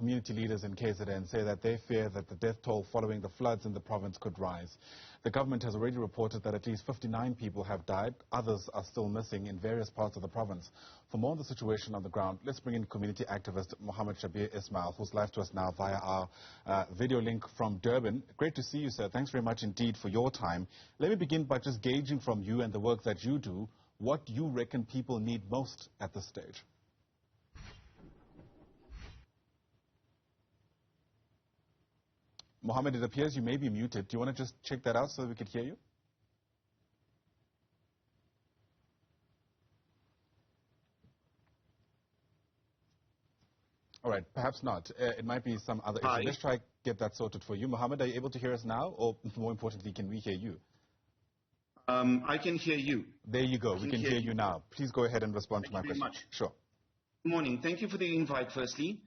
Community leaders in KZN say that they fear that the death toll following the floods in the province could rise. The government has already reported that at least 59 people have died. Others are still missing in various parts of the province. For more on the situation on the ground, let's bring in community activist Muhammed Shabeer Ismail, who's live to us now via our video link from Durban. Great to see you, sir. Thanks very much indeed for your time. Let me begin by just gauging from you and the work that you do, what you reckon people need most at this stage. Mohammed, it appears you may be muted. Do you want to just check that out so that we could hear you? All right, perhaps not. It might be some other issue. Let's try get that sorted for you. Mohammed, are you able to hear us now? Or more importantly, can we hear you? I can hear you. There you go. We can hear you now. Please go ahead and respond to my question. Thank you very much. Sure. Good morning. Thank you for the invite, firstly.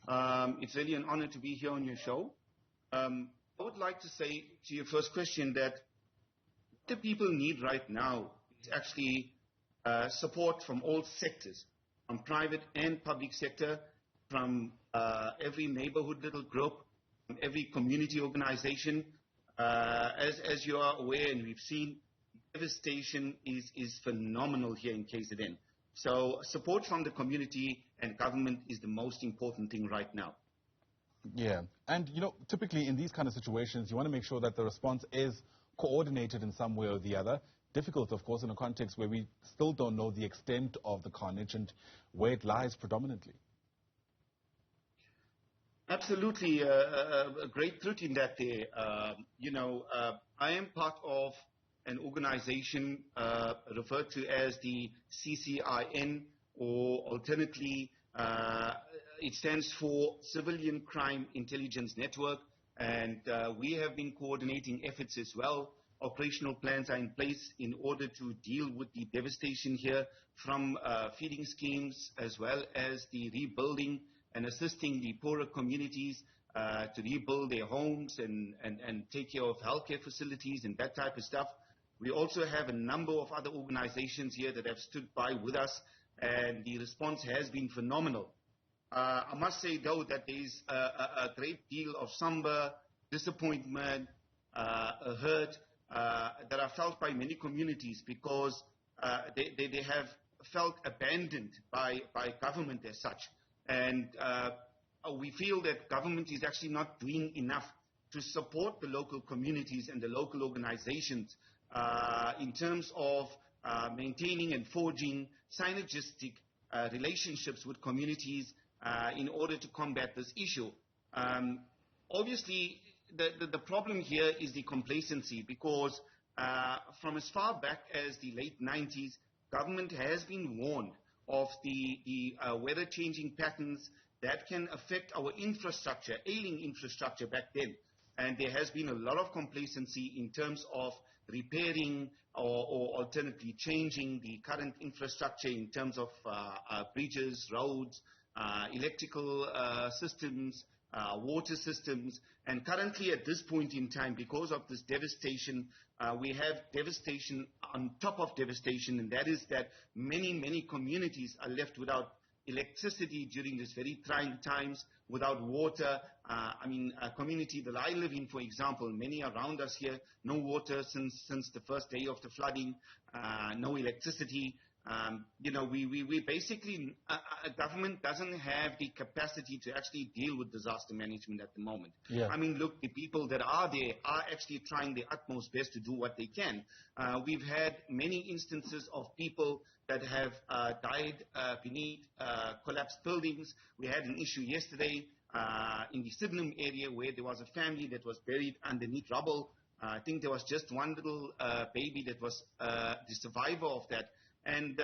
It's really an honor to be here on your show. I would like to say to your first question that what the people need right now is actually support from all sectors, from private and public sector, from every neighborhood little group, from every community organization. As you are aware and we've seen, devastation is phenomenal here in KZN. So support from the community and government is the most important thing right now. Yeah, and typically in these kind of situations, you want to make sure that the response is coordinated in some way or the other. Difficult, of course, in a context where we still don't know the extent of the carnage and where it lies predominantly. Absolutely, a great truth in that there. I am part of an organization referred to as the CCIN, or alternately, it stands for Civilian Crime Intelligence Network, and we have been coordinating efforts as well. Operational plans are in place in order to deal with the devastation here, from feeding schemes as well as the rebuilding and assisting the poorer communities to rebuild their homes and take care of healthcare facilities and that type of stuff. We also have a number of other organizations here that have stood by with us, and the response has been phenomenal. I must say, though, that there is a great deal of somber disappointment, hurt that are felt by many communities because they have felt abandoned by government as such. And we feel that government is actually not doing enough to support the local communities and the local organizations in terms of maintaining and forging synergistic relationships with communities in order to combat this issue. Obviously, the problem here is the complacency, because from as far back as the late 90s, government has been warned of the weather changing patterns that can affect our infrastructure, ailing infrastructure back then. And there has been a lot of complacency in terms of repairing or alternately changing the current infrastructure in terms of bridges, roads, electrical systems, water systems. And currently at this point in time, because of this devastation, we have devastation on top of devastation, and that is that many communities are left without electricity during these very trying times, without water. A community that I live in, for example, many around us here, no water since the first day of the flooding, no electricity. We basically, government doesn't have the capacity to actually deal with disaster management at the moment. Yeah. Look, the people that are there are actually trying their utmost best to do what they can. We've had many instances of people that have died beneath collapsed buildings. We had an issue yesterday in the Sydenham area where there was a family that was buried underneath rubble. I think there was just one little baby that was the survivor of that. And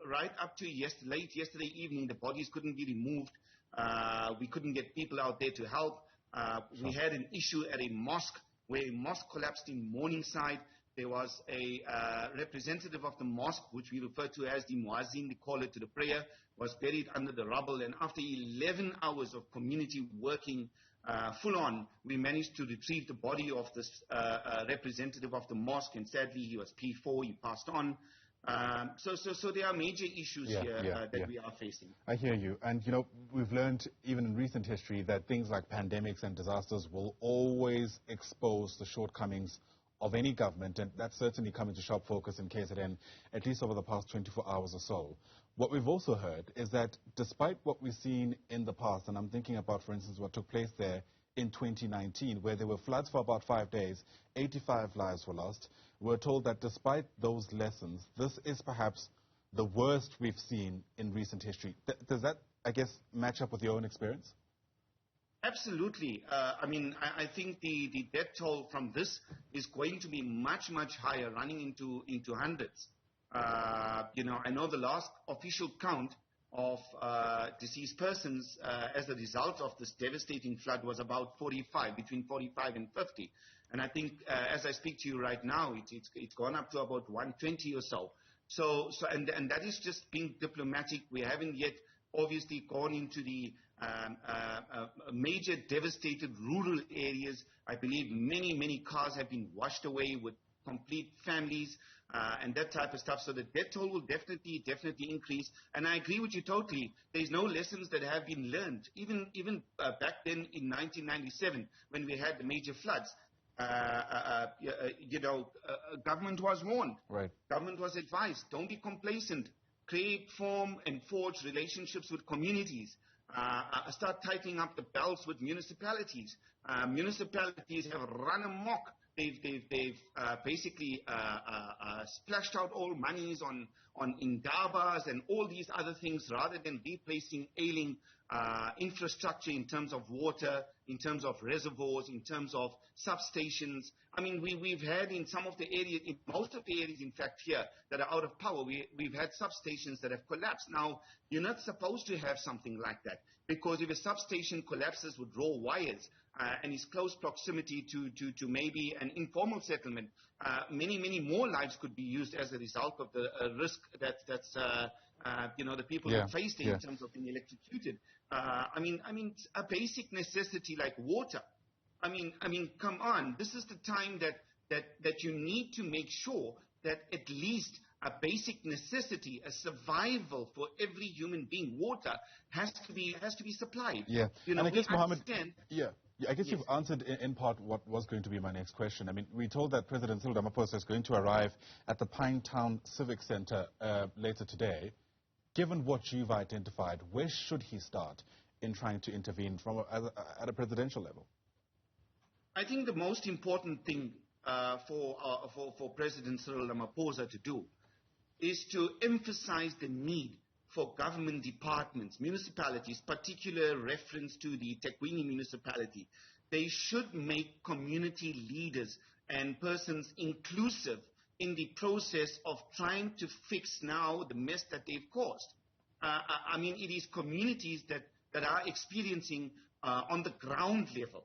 right up to late yesterday evening, the bodies couldn't be removed. We couldn't get people out there to help. We had an issue at a mosque where a mosque collapsed in Morningside. There was a representative of the mosque, which we refer to as the muazzin, the caller to the prayer, was buried under the rubble. And after 11 hours of community working full on, we managed to retrieve the body of this representative of the mosque. And sadly, he was P4, he passed on. So there are major issues here that we are facing. I hear you. And, we've learned even in recent history that things like pandemics and disasters will always expose the shortcomings of any government, and that's certainly come into sharp focus in KZN, at least over the past 24 hours or so. What we've also heard is that despite what we've seen in the past, and I'm thinking about, for instance, what took place there in 2019, where there were floods for about 5 days, 85 lives were lost, we're told that despite those lessons, this is perhaps the worst we've seen in recent history. Does that, I guess, match up with your own experience? Absolutely. I think the death toll from this is going to be much, much higher, running into hundreds. I know the last official count of deceased persons as a result of this devastating flood was about 45, between 45 and 50. And I think as I speak to you right now, it's gone up to about 120 or so. And that is just being diplomatic. We haven't yet obviously gone into the major devastated rural areas. I believe many cars have been washed away with complete families and that type of stuff. So the death toll will definitely increase. And I agree with you totally. There's no lessons that have been learned. Even back then in 1997, when we had the major floods, government was warned. Right. Government was advised, don't be complacent. Create, form, and forge relationships with communities. Start tightening up the belts with municipalities. Municipalities have run amok. They've basically splashed out all monies on indabas and all these other things, rather than replacing ailing infrastructure in terms of water, in terms of reservoirs, in terms of substations. I mean, we've had in some of the areas, in most of the areas, in fact, here that are out of power, we've had substations that have collapsed. Now, you're not supposed to have something like that, because if a substation collapses with raw wires and is close proximity to maybe an informal settlement, many more lives could be used as a result of the risk that's the people are facing in terms of being electrocuted. I mean, a basic necessity like water. I mean, come on. This is the time that you need to make sure that at least a basic necessity, a survival for every human being, water has to be supplied. Yeah, and I guess, Muhammed, I guess Yes. you've answered in part what was going to be my next question. I mean, we told that President Cyril Ramaphosa is going to arrive at the Pinetown Civic Center later today. Given what you've identified, where should he start in trying to intervene at a presidential level? I think the most important thing for President Cyril Ramaphosa to do is to emphasize the need for government departments, municipalities, particular reference to the Tekwini municipality. They should make community leaders and persons inclusive in the process of trying to fix now the mess that they've caused. I mean, it is communities that are experiencing on the ground level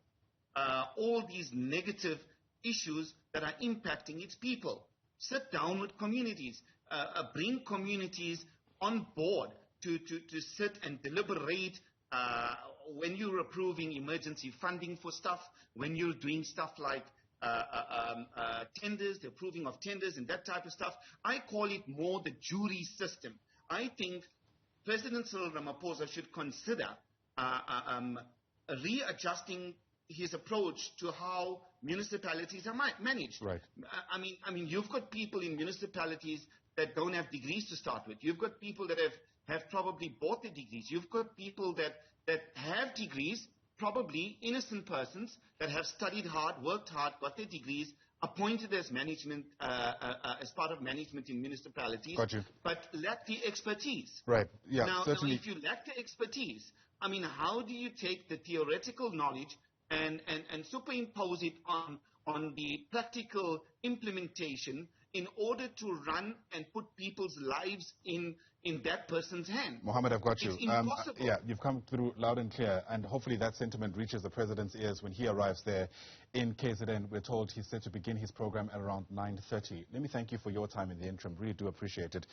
all these negative issues that are impacting its people. Sit down with communities, bring communities on board to sit and deliberate when you're approving emergency funding for stuff, when you're doing stuff like tenders, the approving of tenders and that type of stuff. I call it more the jury system. I think President Cyril Ramaphosa should consider readjusting his approach to how municipalities are managed. Right. I mean, you've got people in municipalities that don't have degrees to start with. You've got people that have probably bought the degrees. You've got people that have degrees, probably innocent persons that have studied hard, worked hard, got their degrees, appointed as management, as part of management in municipalities, Got you. but lack the expertise. Right. Yeah. Now, certainly. if you lack the expertise, I mean, how do you take the theoretical knowledge and superimpose it on the practical implementation in order to run and put people's lives in that person's hand? Mohammed, I've got you. It's impossible. You've come through loud and clear, and hopefully that sentiment reaches the president's ears when he arrives there in KZN. We're told he's set to begin his program at around 9:30. Let me thank you for your time in the interim. Really do appreciate it.